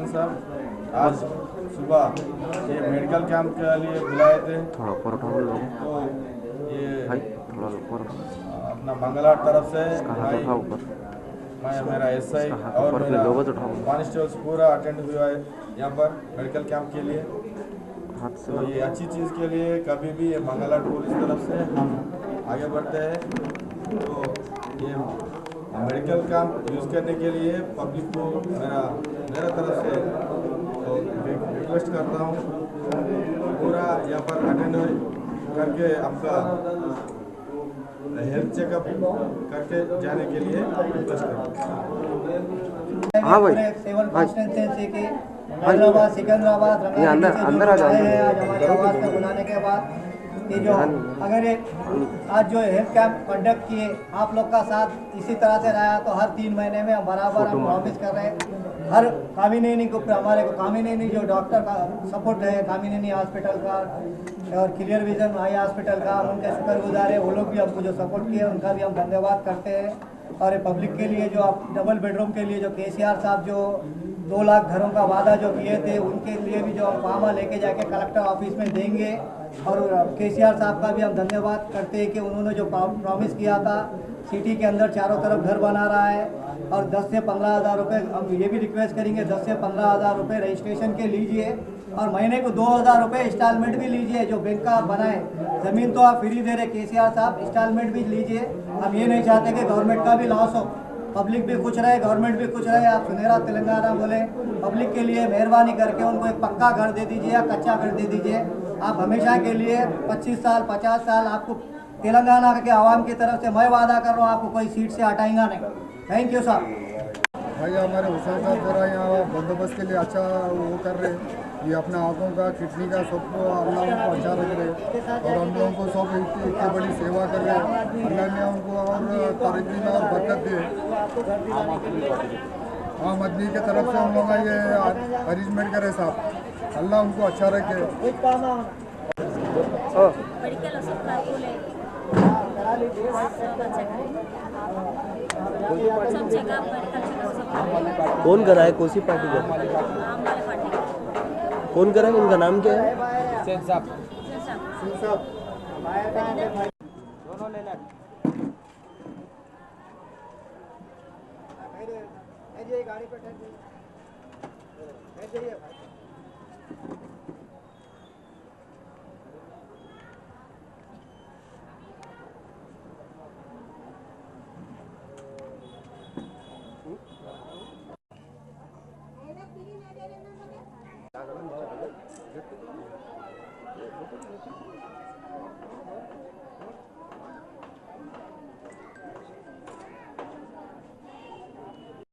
साहब आज सुबह ये मेडिकल कैंप के लिए बुलाए थे। थोड़ा ऊपर उठाओ लोग, तो ये भाई थोड़ा ऊपर, अपना मंगला तरफ से इसका हाथ उठाओ ऊपर, मैं मेरा एसआई इसका हाथ और ऊपर मेरा लोगो तो उठाओ, कॉन्स्टेबल्स पूरा अटेंड हुआ है यहाँ पर मेडिकल कैंप के लिए। हाथ से तो ये अच्छी चीज़ के लिए कभी भी ये मंगला पुलिस तरफ से हम आगे बढ़ते हैं। तो ये मेडिकल कैंप यूज़ करने के लिए पब्लिक को मेरा तरफ से तो रिक्वेस्ट करता हूँ पूरा यहाँ पर अटेंड करके आपका हेल्थ चेकअप करके जाने के लिए रिक्वेस्ट करता हूँ। हाँ भाई, सेवन कॉन्स्टिट्यूंसी के हैदराबाद, सिकंदराबाद, अंदर आ जाओ। आज हमारी आवाज़ को बुलाने के बाद ये जो अगर ये आज जो हेल्थ कैंप कंडक्ट किए आप लोग का साथ इसी तरह से रहा तो हर 3 महीने में हम बराबर हम प्रॉमिस कर रहे हैं हर कामिनेनी को हमारे को कामिनेनी जो डॉक्टर का सपोर्ट है कामिनेनी हॉस्पिटल का और क्लियर विजन आई हॉस्पिटल का हम उनके शुक्रगुजार है। वो लोग भी हमको जो सपोर्ट किए उनका भी हम धन्यवाद करते हैं। और ये पब्लिक के लिए जो आप डबल बेडरूम के लिए जो केसीआर साहब जो 2 लाख घरों का वादा जो किए थे उनके लिए भी जो हम फार्मा लेके जाके कलेक्टर ऑफिस में देंगे। और केसीआर साहब का भी हम धन्यवाद करते हैं कि उन्होंने जो प्रॉमिस किया था सिटी के अंदर चारों तरफ घर बना रहा है। और 10 से 15 हज़ार रुपये हम ये भी रिक्वेस्ट करेंगे 10 से 15 हज़ार रुपये रजिस्ट्रेशन के लीजिए और महीने को 2000 रुपये इंस्टॉलमेंट भी लीजिए। जो बैंक का बनाए ज़मीन तो आप फ्री दे रहे केसीआर साहब, इंस्टॉलमेंट भी लीजिए। हम ये नहीं चाहते कि गवर्नमेंट का भी लॉस हो, पब्लिक भी खुश रहे गवर्नमेंट भी खुश रहे। आप सुनहरा तेलंगाना बोले पब्लिक के लिए मेहरबानी करके उनको एक पक्का घर दे दीजिए या कच्चा घर दे दीजिए। आप हमेशा के लिए 25 साल 50 साल आपको तेलंगाना के आवाम की तरफ से मैं वादा कर रहा हूँ आपको कोई सीट से हटाएगा नहीं। थैंक यू साहब। भाई हमारे हुसैन साहब पूरा यहाँ बंदोबस्त के लिए अच्छा वो कर रहे हैं। ये अपना आँखों का किडनी का सबको अल्लाह उनको अच्छा रख रहे और हम लोगों को सब इतनी बड़ी सेवा कर रहे हैं। अल्लाह ने उनको और तरक्की में और बरकत दे। आम आदमी की तरफ से हम लोग ये अरेंजमेंट करे साहब, अल्लाह उनको अच्छा रखे। कौन करा है कोसी पार्टी का? कौन करा है? उनका नाम क्या है? दोनों लेना गाड़ी पे ठहर जाइए भाई।